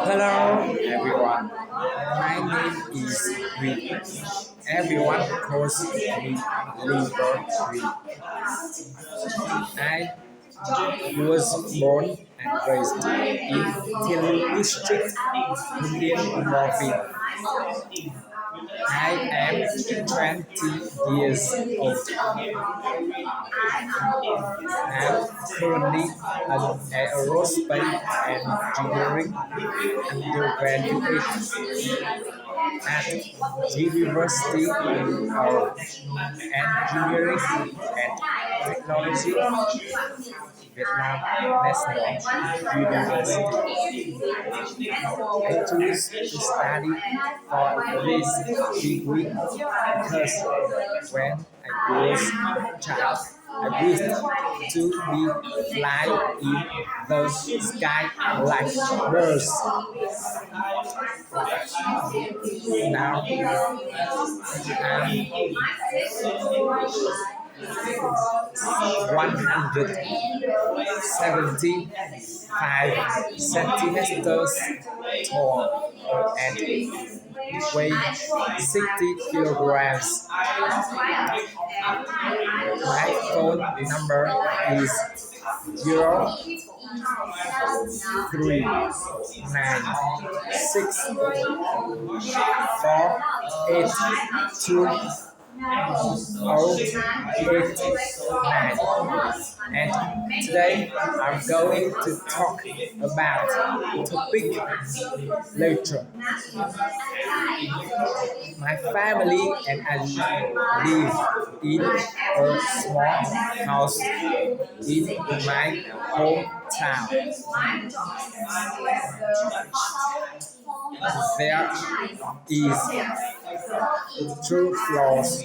Hello everyone, my name is Huy. Everyone calls me Liver Huy. I was born and raised in Thielu district, Indian province. I am 20 years old. I'm currently an aerospace engineering undergraduate at University of Engineering and Technology, Vietnam National University. I choose to study for this degree because when I was a child, I wished to be fly in the sky like birds. Now I'm 175 centimeters tall and weigh 60 kilograms. My phone number is 0396482089. And today I'm going to talk about topic literature. My family and I live in a small house in my hometown. There is two floors.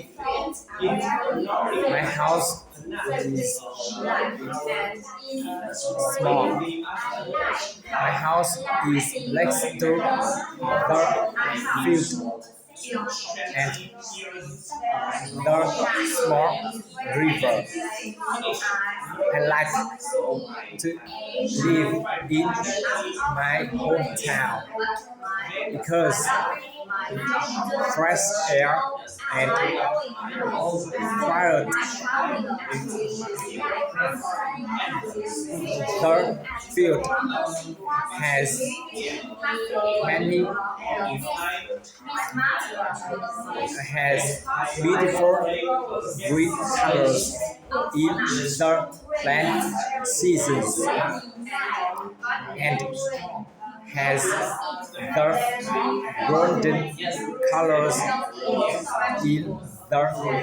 My house is small. My house is next to the field and the small river. I like to live in my hometown because fresh air and quiet. The field has many has beautiful green colors in the plant seasons and has the golden colors in the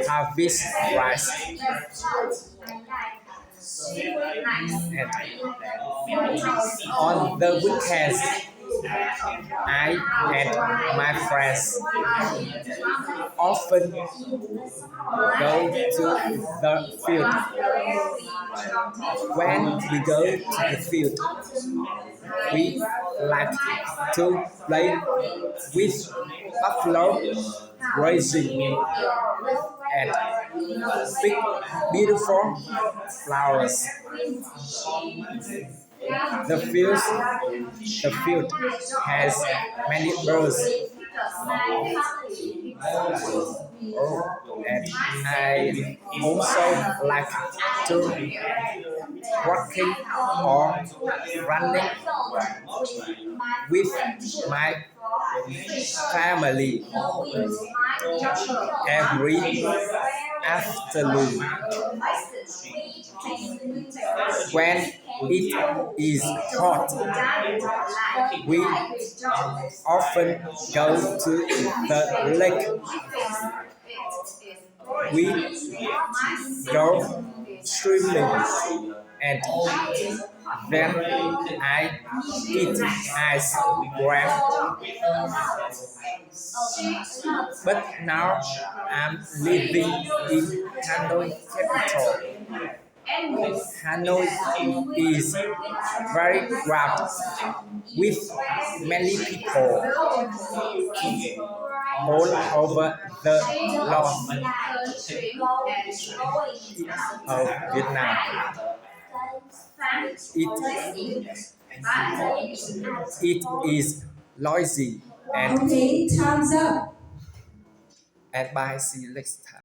harvest rice. And on the weekends, I and my friends often go to the field. When we go to the field, we like to play with buffalo racing and pick beautiful flowers. The field has many birds. And I also like to walking or running with my family every afternoon. When it is hot, we often go to the lake. We go swimming and then I eat ice cream. But now I'm living in Hanoi capital. Hanoi is very crowded with many people all over the north of Vietnam. It It is noisy and Okay, time's up. bye. See you next time.